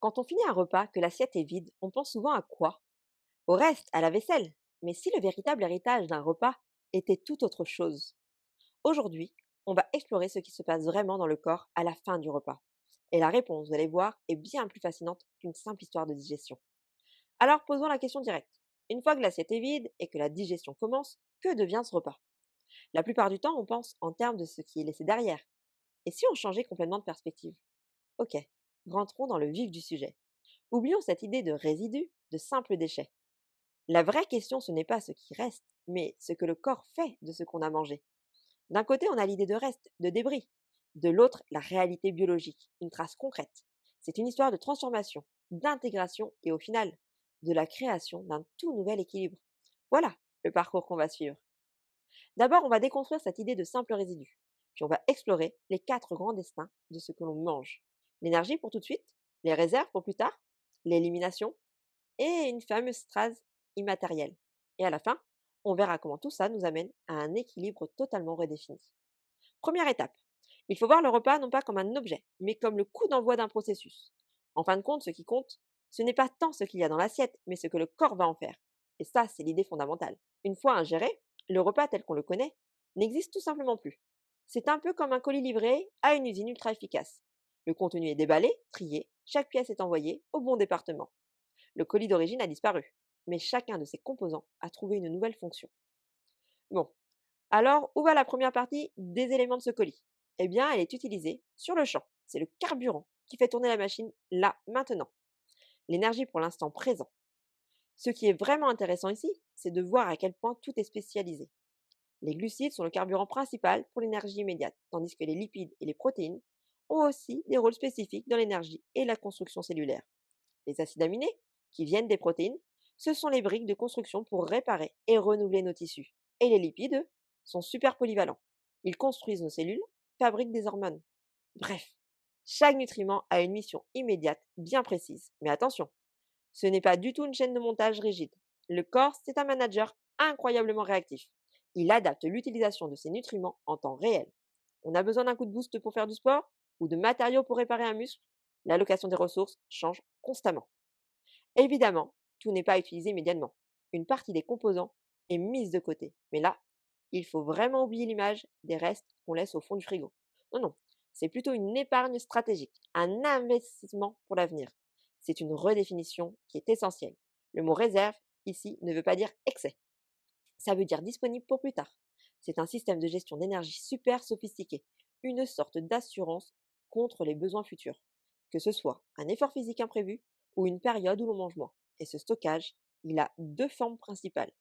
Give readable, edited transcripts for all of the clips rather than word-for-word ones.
Quand on finit un repas, que l'assiette est vide, on pense souvent à quoi? Au reste, à la vaisselle. Mais si le véritable héritage d'un repas était tout autre chose? Aujourd'hui, on va explorer ce qui se passe vraiment dans le corps à la fin du repas. Et la réponse, vous allez voir, est bien plus fascinante qu'une simple histoire de digestion. Alors posons la question directe. Une fois que l'assiette est vide et que la digestion commence, que devient ce repas? La plupart du temps, on pense en termes de ce qui est laissé derrière. Et si on changeait complètement de perspective? Ok, rentrons dans le vif du sujet. Oublions cette idée de résidus, de simples déchets. La vraie question, ce n'est pas ce qui reste, mais ce que le corps fait de ce qu'on a mangé. D'un côté, on a l'idée de reste, de débris. De l'autre, la réalité biologique, une trace concrète. C'est une histoire de transformation, d'intégration et au final, de la création d'un tout nouvel équilibre. Voilà le parcours qu'on va suivre. D'abord, on va déconstruire cette idée de simple résidu. Puis on va explorer les quatre grands destins de ce que l'on mange. L'énergie pour tout de suite, les réserves pour plus tard, l'élimination et une fameuse phrase immatérielle. Et à la fin, on verra comment tout ça nous amène à un équilibre totalement redéfini. Première étape, il faut voir le repas non pas comme un objet, mais comme le coup d'envoi d'un processus. En fin de compte, ce qui compte, ce n'est pas tant ce qu'il y a dans l'assiette, mais ce que le corps va en faire. Et ça, c'est l'idée fondamentale. Une fois ingéré, le repas tel qu'on le connaît n'existe tout simplement plus. C'est un peu comme un colis livré à une usine ultra efficace. Le contenu est déballé, trié, chaque pièce est envoyée au bon département. Le colis d'origine a disparu, mais chacun de ses composants a trouvé une nouvelle fonction. Bon, alors où va la première partie des éléments de ce colis? Eh bien, elle est utilisée sur le champ. C'est le carburant qui fait tourner la machine là, maintenant. L'énergie pour l'instant présent. Ce qui est vraiment intéressant ici, c'est de voir à quel point tout est spécialisé. Les glucides sont le carburant principal pour l'énergie immédiate, tandis que les lipides et les protéines ont aussi des rôles spécifiques dans l'énergie et la construction cellulaire. Les acides aminés, qui viennent des protéines, ce sont les briques de construction pour réparer et renouveler nos tissus. Et les lipides, eux, sont super polyvalents. Ils construisent nos cellules, fabriquent des hormones. Bref, chaque nutriment a une mission immédiate bien précise. Mais attention, ce n'est pas du tout une chaîne de montage rigide. Le corps, c'est un manager incroyablement réactif. Il adapte l'utilisation de ces nutriments en temps réel. On a besoin d'un coup de boost pour faire du sport ou de matériaux pour réparer un muscle. L'allocation des ressources change constamment. Évidemment, tout n'est pas utilisé immédiatement. Une partie des composants est mise de côté. Mais là, il faut vraiment oublier l'image des restes qu'on laisse au fond du frigo. Non, non, c'est plutôt une épargne stratégique, un investissement pour l'avenir. C'est une redéfinition qui est essentielle. Le mot réserve, ici, ne veut pas dire excès. Ça veut dire disponible pour plus tard. C'est un système de gestion d'énergie super sophistiqué, une sorte d'assurance contre les besoins futurs, que ce soit un effort physique imprévu ou une période où l'on mange moins. Et ce stockage, il a deux formes principales.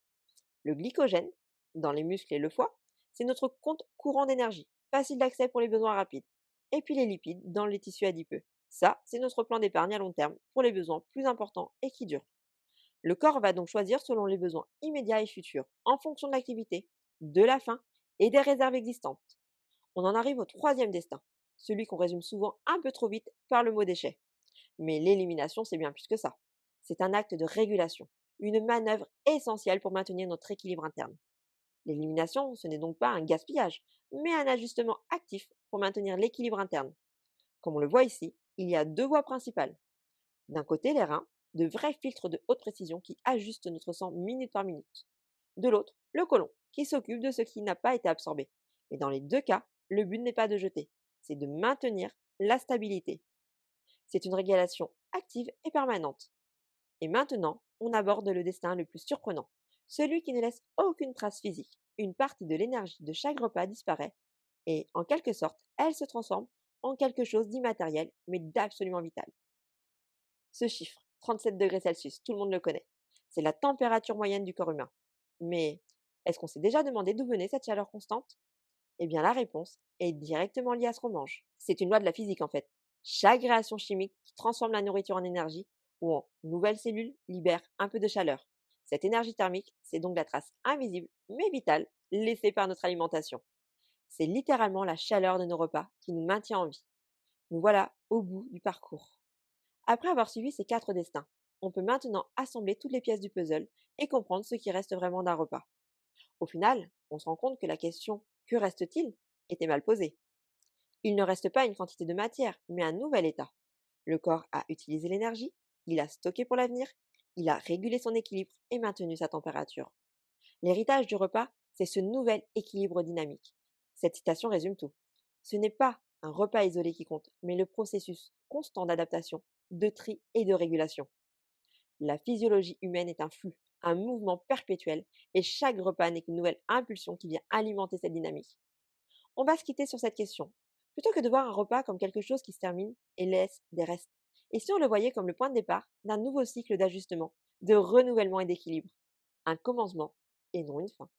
Le glycogène, dans les muscles et le foie, c'est notre compte courant d'énergie, facile d'accès pour les besoins rapides. Et puis les lipides, dans les tissus adipeux. Ça, c'est notre plan d'épargne à long terme pour les besoins plus importants et qui durent. Le corps va donc choisir selon les besoins immédiats et futurs, en fonction de l'activité, de la faim et des réserves existantes. On en arrive au troisième destin, celui qu'on résume souvent un peu trop vite par le mot déchet. Mais l'élimination, c'est bien plus que ça. C'est un acte de régulation, une manœuvre essentielle pour maintenir notre équilibre interne. L'élimination, ce n'est donc pas un gaspillage, mais un ajustement actif pour maintenir l'équilibre interne. Comme on le voit ici, il y a deux voies principales. D'un côté, les reins, de vrais filtres de haute précision qui ajustent notre sang minute par minute. De l'autre, le côlon, qui s'occupe de ce qui n'a pas été absorbé. Mais dans les deux cas, le but n'est pas de jeter, c'est de maintenir la stabilité. C'est une régulation active et permanente. Et maintenant, on aborde le destin le plus surprenant, celui qui ne laisse aucune trace physique. Une partie de l'énergie de chaque repas disparaît et, en quelque sorte, elle se transforme en quelque chose d'immatériel, mais d'absolument vital. Ce chiffre, 37 degrés Celsius, tout le monde le connaît. C'est la température moyenne du corps humain. Mais est-ce qu'on s'est déjà demandé d'où venait cette chaleur constante? Eh bien, la réponse est directement liée à ce qu'on mange. C'est une loi de la physique en fait. Chaque réaction chimique qui transforme la nourriture en énergie ou en nouvelles cellules libère un peu de chaleur. Cette énergie thermique, c'est donc la trace invisible mais vitale laissée par notre alimentation. C'est littéralement la chaleur de nos repas qui nous maintient en vie. Nous voilà au bout du parcours. Après avoir suivi ces quatre destins, on peut maintenant assembler toutes les pièces du puzzle et comprendre ce qui reste vraiment d'un repas. Au final, on se rend compte que la question «que reste-t-il?» était mal posée. Il ne reste pas une quantité de matière, mais un nouvel état. Le corps a utilisé l'énergie, il a stocké pour l'avenir, il a régulé son équilibre et maintenu sa température. L'héritage du repas, c'est ce nouvel équilibre dynamique. Cette citation résume tout. Ce n'est pas un repas isolé qui compte, mais le processus constant d'adaptation, de tri et de régulation. La physiologie humaine est un flux, un mouvement perpétuel, et chaque repas n'est qu'une nouvelle impulsion qui vient alimenter cette dynamique. On va se quitter sur cette question. Plutôt que de voir un repas comme quelque chose qui se termine et laisse des restes, et si on le voyait comme le point de départ d'un nouveau cycle d'ajustement, de renouvellement et d'équilibre, un commencement et non une fin.